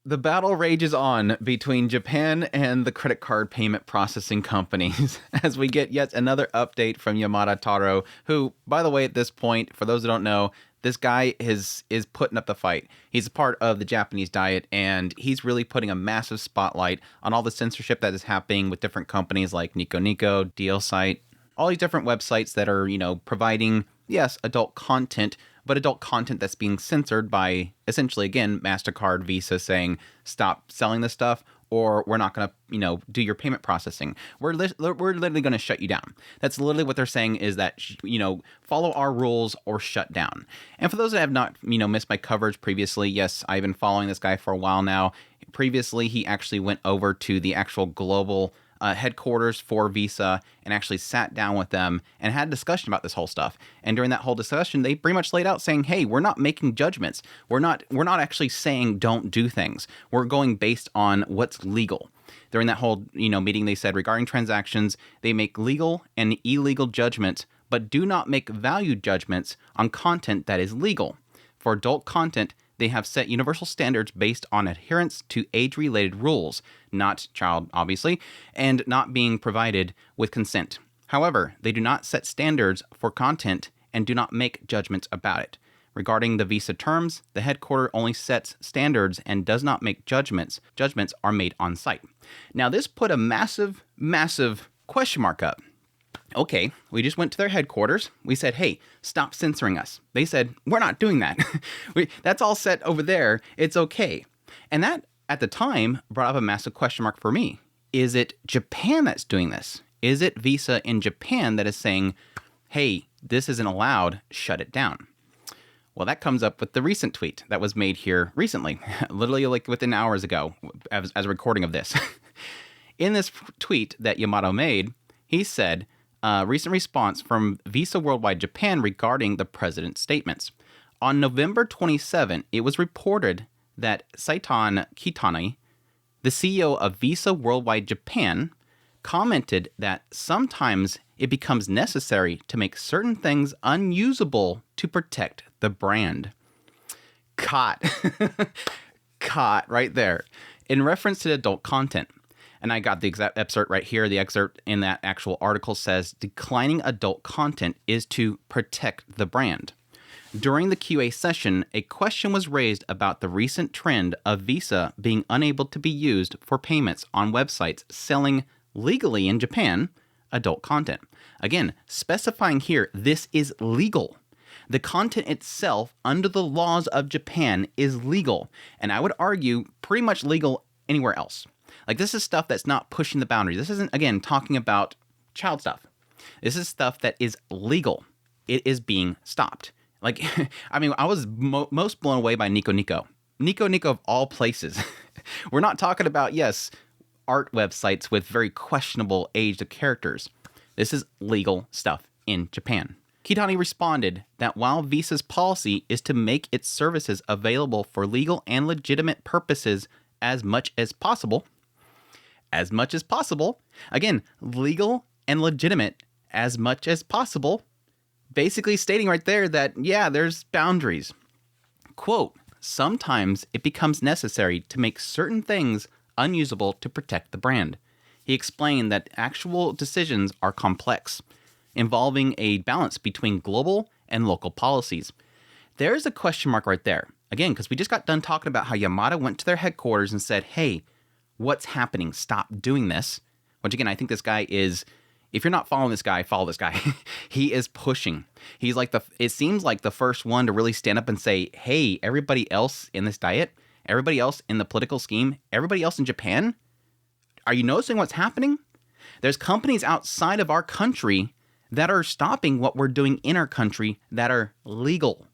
The battle rages on between Japan and the credit card payment processing companies as we get yet another update from Yamada Taro, who, by the way, at this point, for those who don't know, this guy is putting up the fight. He's a part of the Japanese Diet, and he's really putting a massive spotlight on all the censorship that is happening with different companies like Nico Nico, DL Site, all these different websites that are, providing, yes, adult content, but adult content that's being censored by, essentially, again, MasterCard, Visa saying, stop selling this stuff, or we're not going to, do your payment processing. We're literally going to shut you down. That's literally what they're saying is that, follow our rules or shut down. And for those that have not, missed my coverage previously, yes, I've been following this guy for a while now. Previously, he actually went over to the actual global headquarters for Visa and actually sat down with them and had a discussion about this whole stuff. And during that whole discussion, they pretty much laid out saying, hey, we're not making judgments. We're not actually saying don't do things. We're going based on what's legal. During that whole, meeting, they said regarding transactions, they make legal and illegal judgments, but do not make value judgments on content that is legal. For adult content, they have set universal standards based on adherence to age-related rules, not child, obviously, and not being provided with consent. However, they do not set standards for content and do not make judgments about it. Regarding the Visa terms, the headquarters only sets standards and does not make judgments. Judgments are made on site. Now, this put a massive, massive question mark up. Okay, we just went to their headquarters. We said, hey, stop censoring us. They said, we're not doing that. That's all set over there. It's okay. And that, at the time, brought up a massive question mark for me. Is it Japan that's doing this? Is it Visa in Japan that is saying, hey, this isn't allowed, shut it down? Well, that comes up with the recent tweet that was made here recently, literally like within hours ago, as a recording of this. In this tweet that Yamato made, he said, recent response from Visa Worldwide Japan regarding the president's statements. On November 27, it was reported that Saiton Kitani, the CEO of Visa Worldwide Japan, commented that sometimes it becomes necessary to make certain things unusable to protect the brand. Caught. Caught right there. In reference to adult content. And I got the exact excerpt right here. The excerpt in that actual article says, declining adult content is to protect the brand. During the QA session, a question was raised about the recent trend of Visa being unable to be used for payments on websites selling legally in Japan adult content. Again, specifying here, this is legal. The content itself, under the laws of Japan, is legal. And I would argue pretty much legal anywhere else. Like, this is stuff that's not pushing the boundaries. This isn't, again, talking about child stuff. This is stuff that is legal. It is being stopped. Like, I mean, I was most blown away by Nico Nico. Nico Nico of all places. We're not talking about, yes, art websites with very questionable aged characters. This is legal stuff in Japan. Kitani responded that while Visa's policy is to make its services available for legal and legitimate purposes as much as possible, again, legal and legitimate as much as possible, basically stating right there that, yeah, there's boundaries. Quote, sometimes it becomes necessary to make certain things unusable to protect the brand. He explained that actual decisions are complex, involving a balance between global and local policies. There's a question mark right there. Again, because we just got done talking about how Yamada went to their headquarters and said, hey, what's happening? Stop doing this. Which, again, I think this guy is, if you're not following this guy, follow this guy. He is pushing. He's like it seems like the first one to really stand up and say, hey, everybody else in this diet, everybody else in the political scheme, everybody else in Japan, are you noticing what's happening? There's companies outside of our country that are stopping what we're doing in our country that are legal.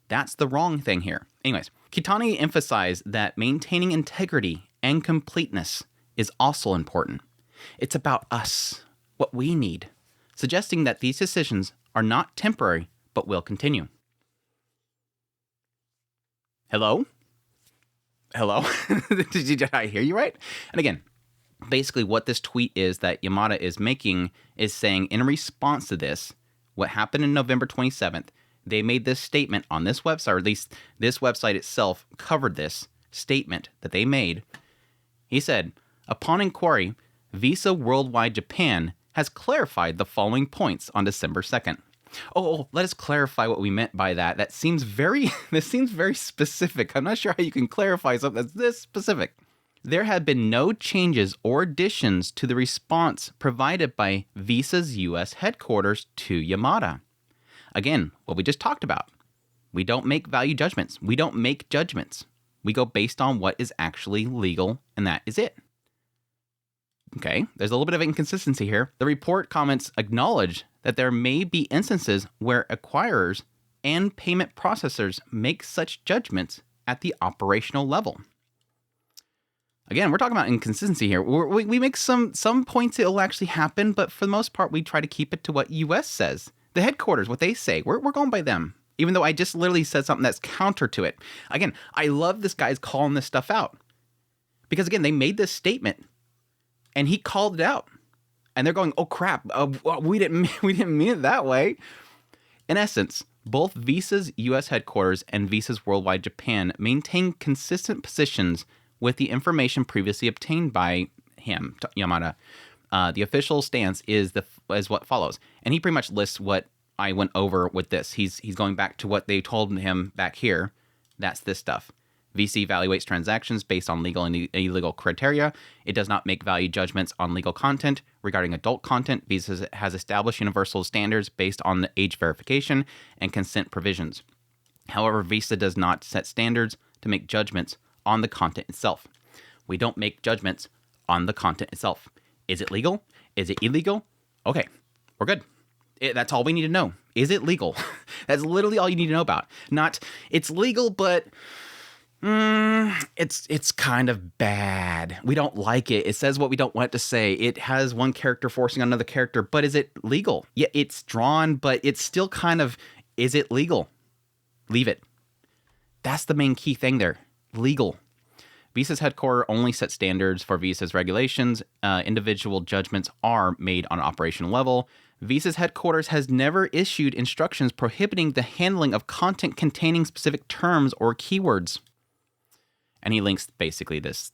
That's the wrong thing here. Anyways, Kitani emphasized that maintaining integrity and completeness is also important. It's about us, what we need, suggesting that these decisions are not temporary, but will continue. Hello? Did I hear you right? And again, basically what this tweet is that Yamada is making is saying in response to this, what happened in November 27th, they made this statement on this website, or at least this website itself covered this, statement that they made. He said, upon inquiry, Visa Worldwide Japan has clarified the following points on December 2nd. Oh, let us clarify what we meant by that. This seems very specific. I'm not sure how you can clarify something that's this specific. There have been no changes or additions to the response provided by Visa's U.S. headquarters to Yamada. Again, what we just talked about. We don't make value judgments. We don't make judgments. We go based on what is actually legal, and that is it. Okay, there's a little bit of inconsistency here. The report comments acknowledge that there may be instances where acquirers and payment processors make such judgments at the operational level. Again, we're talking about inconsistency here. We make some points it will actually happen, but for the most part, we try to keep it to what US says. The headquarters, what they say, we're going by them. Even though I just literally said something that's counter to it. Again, I love this guy's calling this stuff out. Because again, they made this statement. And he called it out. And they're going, oh crap, we didn't mean it that way. In essence, both Visa's U.S. headquarters and Visa's Worldwide Japan maintain consistent positions with the information previously obtained by him, Yamada. The official stance is what follows. And he pretty much lists what I went over with this. He's going back to what they told him back here. That's this stuff. Visa evaluates transactions based on legal and illegal criteria. It does not make value judgments on legal content. Regarding adult content, Visa has established universal standards based on the age verification and consent provisions. However, Visa does not set standards to make judgments on the content itself. We don't make judgments on the content itself. Is it legal? Is it illegal? Okay, we're good. That's all we need to know. Is it legal? That's literally all you need to know about. Not, it's legal, but it's kind of bad. We don't like it. It says what we don't want it to say. It has one character forcing on another character, but is it legal? Yeah, it's drawn, but it's still kind of, is it legal? Leave it. That's the main key thing there. Legal. Visa's headquarters only set standards for Visa's regulations. Individual judgments are made on an operational level. Visa's headquarters has never issued instructions prohibiting the handling of content containing specific terms or keywords. And he links basically this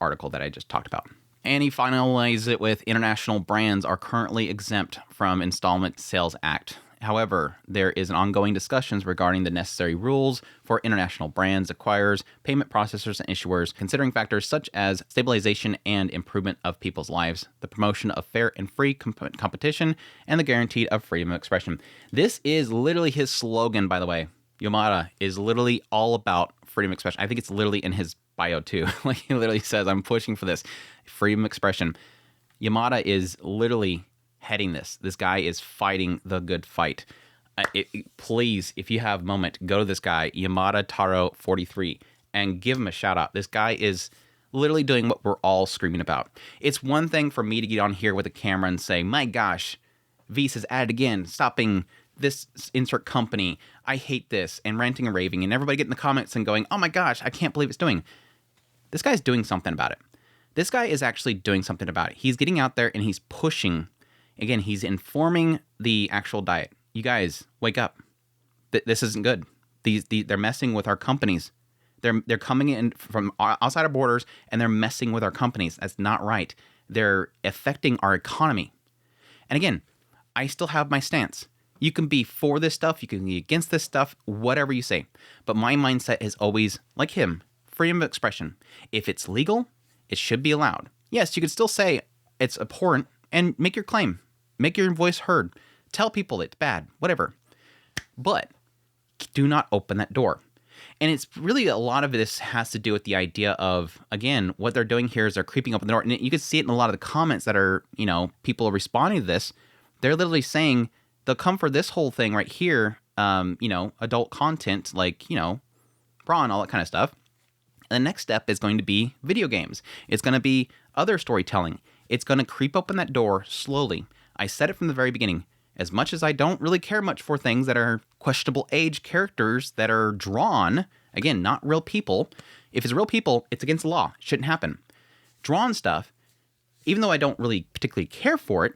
article that I just talked about. And he finalizes it with international brands are currently exempt from Installment Sales Act. However, there is an ongoing discussions regarding the necessary rules for international brands, acquirers, payment processors, and issuers, considering factors such as stabilization and improvement of people's lives, the promotion of fair and free competition, and the guarantee of freedom of expression. This is literally his slogan, by the way. Yamada is literally all about freedom of expression. I think it's literally in his bio too. Like he literally says, I'm pushing for this freedom of expression. Yamada is literally heading this. This guy is fighting the good fight. Please, if you have a moment, go to this guy, Yamada Taro 43, and give him a shout out. This guy is literally doing what we're all screaming about. It's one thing for me to get on here with a camera and say, my gosh, Visa's at it again, stopping this insert company. I hate this, and ranting and raving, and everybody getting in the comments and going, oh my gosh, I can't believe it's doing. This guy's doing something about it. This guy is actually doing something about it. He's getting out there and he's pushing. Again, he's informing the actual diet. You guys, wake up. This isn't good. They're messing with our companies. They're coming in from outside our borders and they're messing with our companies. That's not right. They're affecting our economy. And again, I still have my stance. You can be for this stuff. You can be against this stuff, whatever you say. But my mindset is always, like him, freedom of expression. If it's legal, it should be allowed. Yes, you could still say it's abhorrent and make your claim. Make your voice heard. Tell people it's bad, whatever. But do not open that door. And it's really a lot of this has to do with the idea of, again, what they're doing here is they're creeping open the door. And you can see it in a lot of the comments that are, people are responding to this. They're literally saying they'll come for this whole thing right here, adult content like, bra and all that kind of stuff. And the next step is going to be video games. It's going to be other storytelling. It's going to creep open that door slowly. I said it from the very beginning. As much as I don't really care much for things that are questionable age characters that are drawn, again, not real people. If it's real people, it's against the law. It shouldn't happen. Drawn stuff, even though I don't really particularly care for it,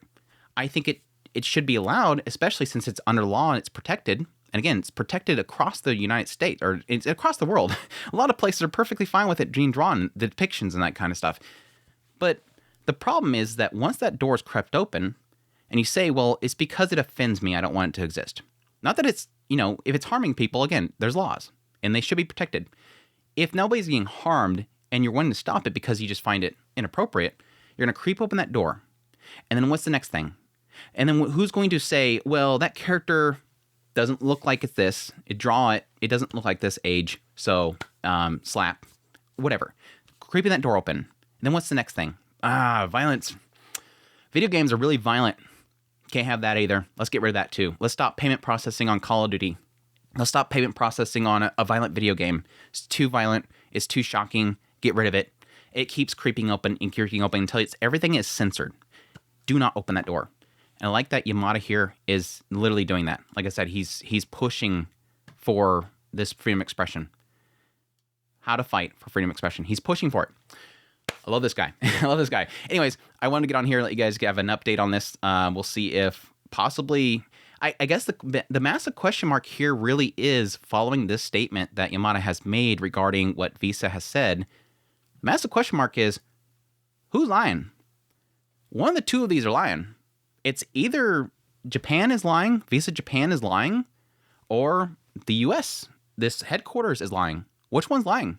I think it should be allowed, especially since it's under law and it's protected. And again, it's protected across the United States, or it's across the world. A lot of places are perfectly fine with it being drawn, the depictions and that kind of stuff. But the problem is that once that door is crept open, and you say, well, it's because it offends me, I don't want it to exist. Not that it's, if it's harming people, again, there's laws, and they should be protected. If nobody's being harmed, and you're wanting to stop it because you just find it inappropriate, you're going to creep open that door. And then what's the next thing? And then who's going to say, well, that character doesn't look like it's this. It doesn't look like this age. So, slap, whatever. Creeping that door open. And then what's the next thing? Violence. Video games are really violent. Can't have that either. Let's get rid of that too. Let's stop payment processing on Call of Duty. Let's stop payment processing on a violent video game. It's too violent. It's too shocking. Get rid of it. It keeps creeping open and creeping open until everything is censored. Do not open that door. And I like that Yamada here is literally doing that. Like I said, he's pushing for this freedom of expression. How to fight for freedom of expression. He's pushing for it. I love this guy. I love this guy. Anyways, I wanted to get on here and let you guys have an update on this. We'll see if possibly... I guess the massive question mark here really is following this statement that Yamada has made regarding what Visa has said. The massive question mark is, who's lying? One of the two of these are lying. It's either Japan is lying, Visa Japan is lying, or the US, this headquarters is lying. Which one's lying?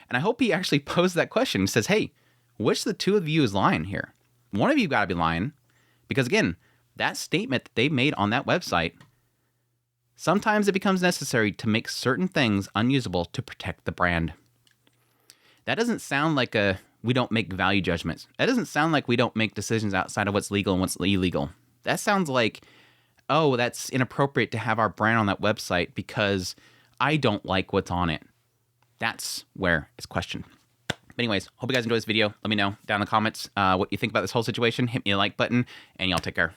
And I hope he actually posed that question. He says, hey, which of the two of you is lying here? One of you got to be lying. Because again, that statement that they made on that website, sometimes it becomes necessary to make certain things unusable to protect the brand. That doesn't sound like we don't make value judgments. That doesn't sound like we don't make decisions outside of what's legal and what's illegal. That sounds like, oh, that's inappropriate to have our brand on that website because I don't like what's on it. That's where it's questioned. But anyways, hope you guys enjoyed this video. Let me know down in the comments what you think about this whole situation. Hit me a like button, and y'all take care.